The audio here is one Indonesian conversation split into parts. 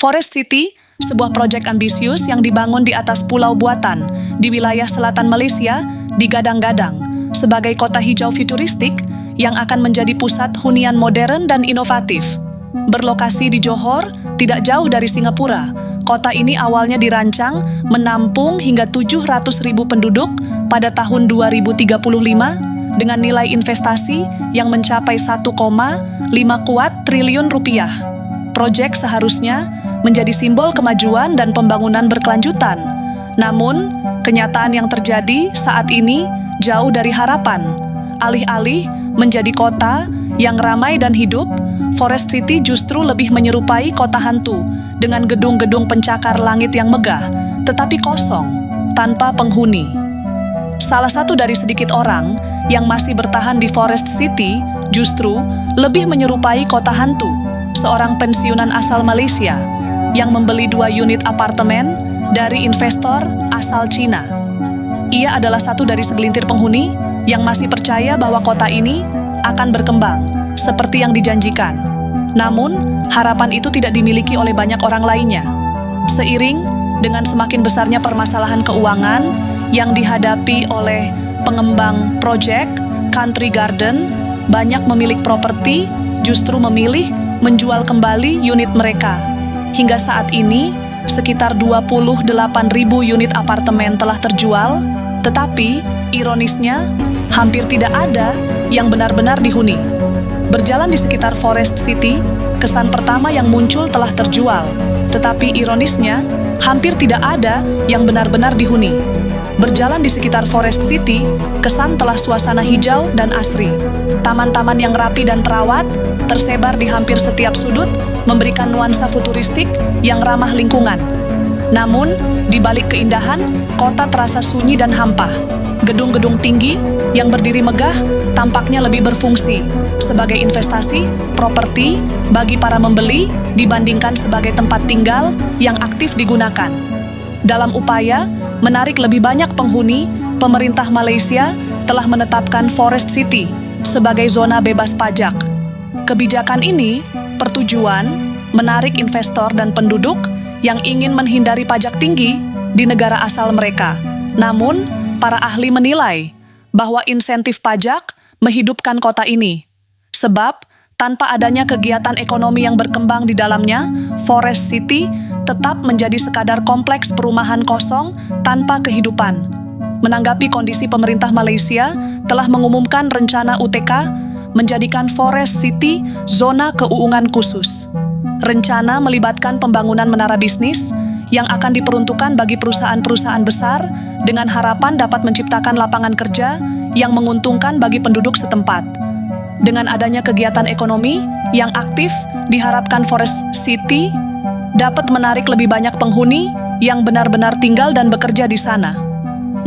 Forest City, sebuah proyek ambisius yang dibangun di atas pulau buatan di wilayah selatan Malaysia, digadang-gadang sebagai kota hijau futuristik yang akan menjadi pusat hunian modern dan inovatif. Berlokasi di Johor, tidak jauh dari Singapura, kota ini awalnya dirancang menampung hingga 700.000 penduduk pada tahun 2035 dengan nilai investasi yang mencapai 1,5 kuat triliun rupiah. Proyek seharusnya menjadi simbol kemajuan dan pembangunan berkelanjutan. Namun, kenyataan yang terjadi saat ini jauh dari harapan. Alih-alih menjadi kota yang ramai dan hidup, Forest City justru lebih menyerupai kota hantu dengan gedung-gedung pencakar langit yang megah, tetapi kosong, tanpa penghuni. Salah satu dari sedikit orang yang masih bertahan di Forest City justru lebih menyerupai kota hantu, seorang pensiunan asal Malaysia yang membeli 2 unit apartemen dari investor asal Cina. Ia adalah satu dari segelintir penghuni yang masih percaya bahwa kota ini akan berkembang seperti yang dijanjikan. Namun, harapan itu tidak dimiliki oleh banyak orang lainnya. Seiring dengan semakin besarnya permasalahan keuangan yang dihadapi oleh pengembang proyek Country Garden, banyak pemilik properti justru memilih menjual kembali unit mereka. Hingga saat ini, sekitar 28.000 unit apartemen telah terjual, tetapi ironisnya, hampir tidak ada yang benar-benar dihuni. Berjalan di sekitar Forest City, kesan pertama yang muncul telah terjual, tetapi ironisnya, hampir tidak ada yang benar-benar dihuni. Berjalan di sekitar Forest City, kesan telah suasana hijau dan asri. Taman-taman yang rapi dan terawat tersebar di hampir setiap sudut, memberikan nuansa futuristik yang ramah lingkungan. Namun, di balik keindahan, kota terasa sunyi dan hampa. Gedung-gedung tinggi yang berdiri megah tampaknya lebih berfungsi sebagai investasi, properti bagi para membeli dibandingkan sebagai tempat tinggal yang aktif digunakan. Dalam upaya menarik lebih banyak penghuni, pemerintah Malaysia telah menetapkan Forest City sebagai zona bebas pajak. Kebijakan ini bertujuan menarik investor dan penduduk yang ingin menghindari pajak tinggi di negara asal mereka. Namun, para ahli menilai bahwa insentif pajak menghidupkan kota ini. Sebab, tanpa adanya kegiatan ekonomi yang berkembang di dalamnya, Forest City tetap menjadi sekadar kompleks perumahan kosong tanpa kehidupan. Menanggapi kondisi, pemerintah Malaysia telah mengumumkan rencana UTK menjadikan Forest City zona keuangan khusus. Rencana melibatkan pembangunan menara bisnis yang akan diperuntukkan bagi perusahaan-perusahaan besar dengan harapan dapat menciptakan lapangan kerja yang menguntungkan bagi penduduk setempat. Dengan adanya kegiatan ekonomi yang aktif, diharapkan Forest City dapat menarik lebih banyak penghuni yang benar-benar tinggal dan bekerja di sana.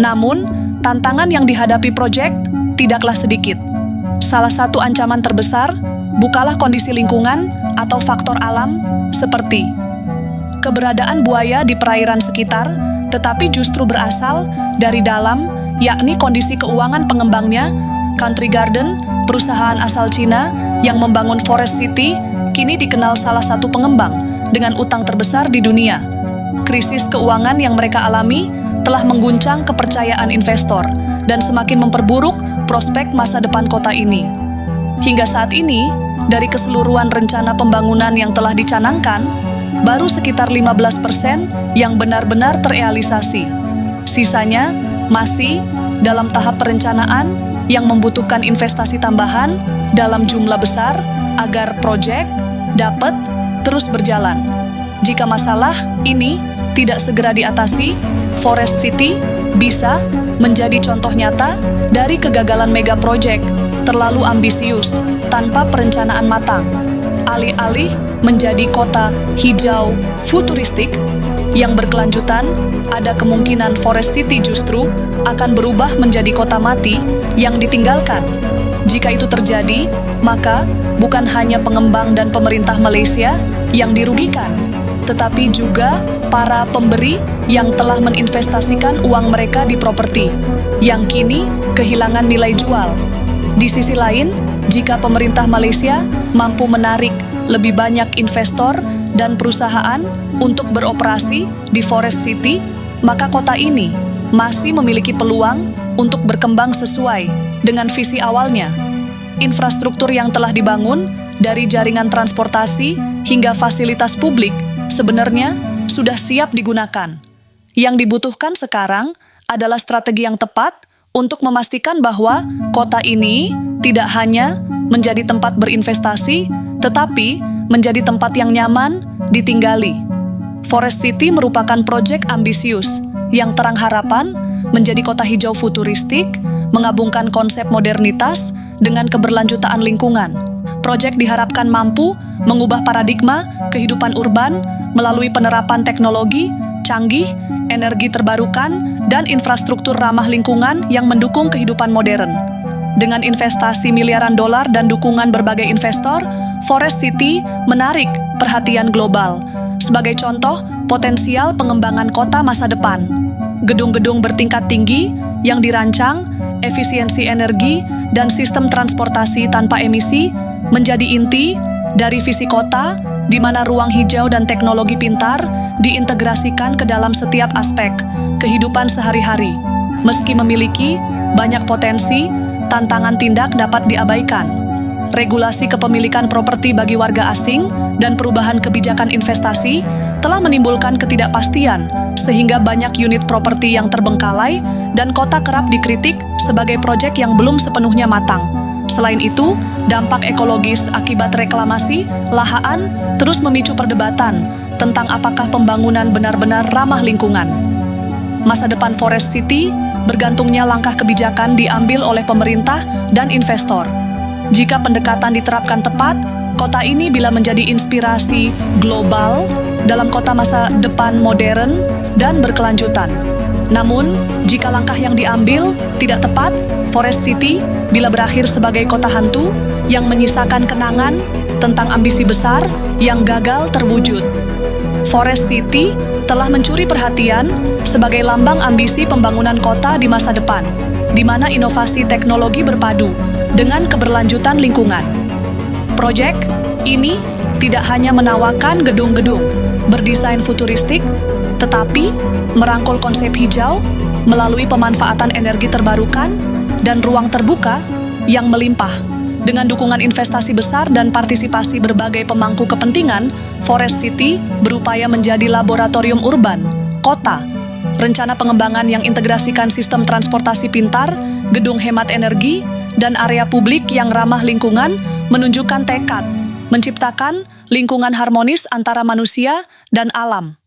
Namun, tantangan yang dihadapi proyek tidaklah sedikit. Salah satu ancaman terbesar bukanlah kondisi lingkungan atau faktor alam seperti keberadaan buaya di perairan sekitar, tetapi justru berasal dari dalam, yakni kondisi keuangan pengembangnya. Country Garden, perusahaan asal Cina yang membangun Forest City, kini dikenal salah satu pengembang dengan utang terbesar di dunia. Krisis keuangan yang mereka alami telah mengguncang kepercayaan investor dan semakin memperburuk prospek masa depan kota ini. Hingga saat ini, dari keseluruhan rencana pembangunan yang telah dicanangkan, baru sekitar 15% yang benar-benar terrealisasi. Sisanya masih dalam tahap perencanaan yang membutuhkan investasi tambahan dalam jumlah besar agar proyek dapat terus berjalan. Jika masalah ini tidak segera diatasi, Forest City bisa menjadi contoh nyata dari kegagalan mega proyek terlalu ambisius tanpa perencanaan matang. Alih-alih menjadi kota hijau futuristik yang berkelanjutan, ada kemungkinan Forest City justru akan berubah menjadi kota mati yang ditinggalkan. Jika itu terjadi, maka bukan hanya pengembang dan pemerintah Malaysia yang dirugikan, tetapi juga para pemberi yang telah meninvestasikan uang mereka di properti, yang kini kehilangan nilai jual. Di sisi lain, jika pemerintah Malaysia mampu menarik lebih banyak investor dan perusahaan untuk beroperasi di Forest City, maka kota ini masih memiliki peluang untuk berkembang sesuai dengan visi awalnya. Infrastruktur yang telah dibangun, dari jaringan transportasi hingga fasilitas publik, sebenarnya sudah siap digunakan. Yang dibutuhkan sekarang adalah strategi yang tepat untuk memastikan bahwa kota ini tidak hanya menjadi tempat berinvestasi, tetapi menjadi tempat yang nyaman ditinggali. Forest City merupakan proyek ambisius yang terang harapan menjadi kota hijau futuristik, menggabungkan konsep modernitas dengan keberlanjutan lingkungan. Proyek diharapkan mampu mengubah paradigma kehidupan urban melalui penerapan teknologi canggih, energi terbarukan, dan infrastruktur ramah lingkungan yang mendukung kehidupan modern. Dengan investasi miliaran dolar dan dukungan berbagai investor, Forest City menarik perhatian global. Sebagai contoh, potensial pengembangan kota masa depan. Gedung-gedung bertingkat tinggi yang dirancang, efisiensi energi, dan sistem transportasi tanpa emisi menjadi inti dari visi kota, di mana ruang hijau dan teknologi pintar diintegrasikan ke dalam setiap aspek kehidupan sehari-hari. Meski memiliki banyak potensi, tantangan tindak dapat diabaikan. Regulasi kepemilikan properti bagi warga asing dan perubahan kebijakan investasi telah menimbulkan ketidakpastian, sehingga banyak unit properti yang terbengkalai dan kota kerap dikritik sebagai proyek yang belum sepenuhnya matang. Selain itu, dampak ekologis akibat reklamasi lahan terus memicu perdebatan tentang apakah pembangunan benar-benar ramah lingkungan. Masa depan Forest City bergantungnya langkah kebijakan diambil oleh pemerintah dan investor. Jika pendekatan diterapkan tepat, kota ini bila menjadi inspirasi global dalam kota masa depan modern dan berkelanjutan. Namun, jika langkah yang diambil tidak tepat, Forest City bila berakhir sebagai kota hantu yang menyisakan kenangan tentang ambisi besar yang gagal terwujud. Forest City telah mencuri perhatian sebagai lambang ambisi pembangunan kota di masa depan, di mana inovasi teknologi berpadu dengan keberlanjutan lingkungan. Proyek ini tidak hanya menawarkan gedung-gedung berdesain futuristik, tetapi merangkul konsep hijau melalui pemanfaatan energi terbarukan dan ruang terbuka yang melimpah. Dengan dukungan investasi besar dan partisipasi berbagai pemangku kepentingan, Forest City berupaya menjadi laboratorium urban, kota. Rencana pengembangan yang integrasikan sistem transportasi pintar, gedung hemat energi, dan area publik yang ramah lingkungan menunjukkan tekad menciptakan lingkungan harmonis antara manusia dan alam.